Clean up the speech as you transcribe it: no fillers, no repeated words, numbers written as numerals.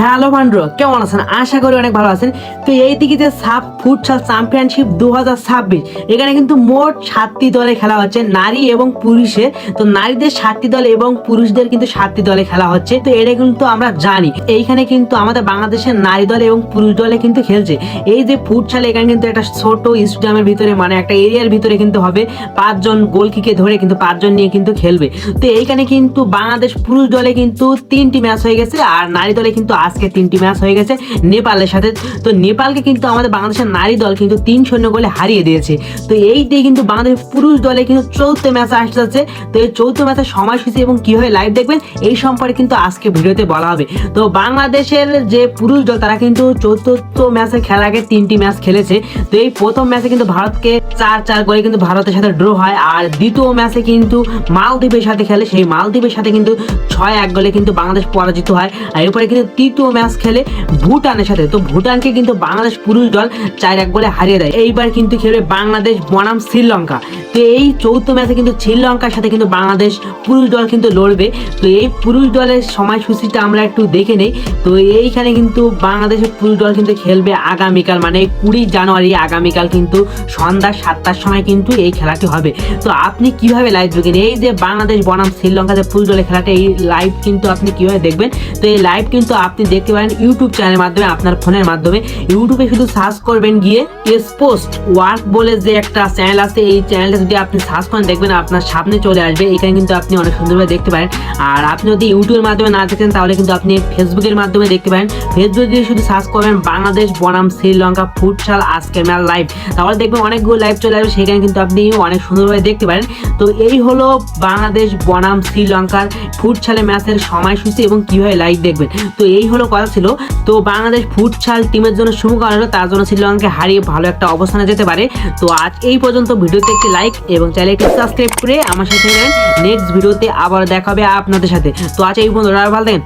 Hello বন্ধুরা, কেমন আছেন? আশা করি অনেক ভালো আছেন। তো এইদিকে যে সাব ফুটসাল চ্যাম্পিয়নশিপ 2026 এখানে কিন্তু মোট 7টি দলে খেলা হচ্ছে, নারী এবং পুরুষে। তো নারীদের 7টি দল এবং পুরুষদের কিন্তু 7টি দলে খেলা হচ্ছে। তো এটা কিন্তু আমরা জানি এইখানে কিন্তু আমাদের বাংলাদেশের নারী দল এবং পুরুষ দলে কিন্তু খেলছে। এই যে ফুটসাল এখানে কিন্তু একটা ছোট স্টেডিয়ামের ভিতরে, মানে একটা এরিয়ার ভিতরে কিন্তু হবে। 5জন গোলকিকে ধরে কিন্তু 5জন নিয়ে কিন্তু খেলবে। তো এইখানে কিন্তু বাংলাদেশ পুরুষ দলে কিন্তু 3টি ম্যাচ হয়ে গেছে, আর নারী দলে কিন্তু আজকে 3টি ম্যাচ হয়ে গেছে নেপালের সাথে। তো নেপালকে কিন্তু আমাদের বাংলাদেশের নারী দল কিন্তু 3-0 গোলে হারিয়ে দিয়েছে। তো এই দিয়ে কিন্তু বাংলাদেশ পুরুষ দলে কিন্তু 4th ম্যাচ আসতে যাচ্ছে। তো এই 4th ম্যাচের সময়সূচি এবং কিভাবে লাইভ দেখবেন এই সম্পর্কে কিন্তু আজকে ভিডিওতে বলা হবে। তো বাংলাদেশের যে পুরুষ দল তারা কিন্তু 4th ম্যাচে খেলার আগে 3টি ম্যাচ খেলেছে। তো এই প্রথম ম্যাচে কিন্তু ভারতকে 4-4 করে কিন্তু ভারতের সাথে ড্র হয়, আর দ্বিতীয় ম্যাচে কিন্তু মালদ্বীপের সাথে খেলে, সেই মালদ্বীপের সাথে কিন্তু 6-1 গোলে কিন্তু বাংলাদেশ পরাজিত হয়। আর এরপরে কিন্তু তৃতীয় ম্যাচ খেলে ভুটানের সাথে। তো ভুটানকে কিন্তু বাংলাদেশ পুরুষ দল 4-1 গোলে হারিয়ে দেয়। এইবার কিন্তু খেলবে বাংলাদেশ বনাম শ্রীলঙ্কা। তো এই 4th ম্যাচে কিন্তু শ্রীলঙ্কার সাথে কিন্তু বাংলাদেশ পুরুষ দল কিন্তু লড়বে। তো এই পুরুষ দলের সময়সূচিটা আমরা একটু দেখে নেই। তো এইখানে কিন্তু বাংলাদেশের পুরুষ দল কিন্তু খেলবে আগামীকাল, মানে 20 জানুয়ারি আগামীকাল কিন্তু সন্ধ্যা 7টার সময় কিন্তু এই খেলাটি হবে। তো আপনি কিভাবে লাইভ দেখবেন এই যে বাংলাদেশ বনাম শ্রীলঙ্কা যে পুরুষ দলের খেলাটা, এই লাইভ কিন্তু আপনি কিভাবে দেখবেন? তো এই লাইভ কিন্তু আপনি দেখতে পারেন ইউটিউব চ্যানেলের মাধ্যমে, আপনার ফোনের মাধ্যমে। ইউটিউবে শুধু সার্চ করবেন গিয়ে স্পোর্টস ওয়ার্ক বলে যে একটা চ্যানেল আছে, এই চ্যানেলটা যদি আপনি সার্চ করেন দেখবেন আপনার সামনে চলে আসবে। এখানে কিন্তু আপনি অনেক সুন্দরভাবে দেখতে পারেন। আর আপনি যদি ইউটিউবের মাধ্যমে না দেখেন তাহলে কিন্তু আপনি ফেসবুকের মাধ্যমে দেখতে পারেন। ফেসবুকে দিয়ে শুধু সার্চ করবেন বাংলাদেশ বনাম শ্রীলঙ্কা ফুটসাল আজকের ম্যাচ লাইভ, তাহলে দেখবেন অনেকগুলো লাইভ চলে আসবে, সেখানে কিন্তু আপনি অনেক সুন্দরভাবে দেখতে পারেন। তো এই হলো বাংলাদেশ বনাম শ্রীলঙ্কার ফুটসালের ম্যাচের সময়সূচি এবং কিভাবে লাইভ দেখবেন। তো এই হলো কথা ছিল। তো বাংলাদেশ ফুটসাল টিমের জন্য শুভকামনা রইল, তার জন্য শ্রীলঙ্কাকে হারিয়ে ভালো একটা অবস্থানে যেতে পারে। তো আজ এই পর্যন্ত। ভিডিওতে একটি লাইক এবং চ্যানেলটি সাবস্ক্রাইব করে আমার সাথে নেক্সট ভিডিওতে আবার দেখা হবে আপনাদের সাথে। তো আজ এই পর্যন্ত, ভালো থাকেন।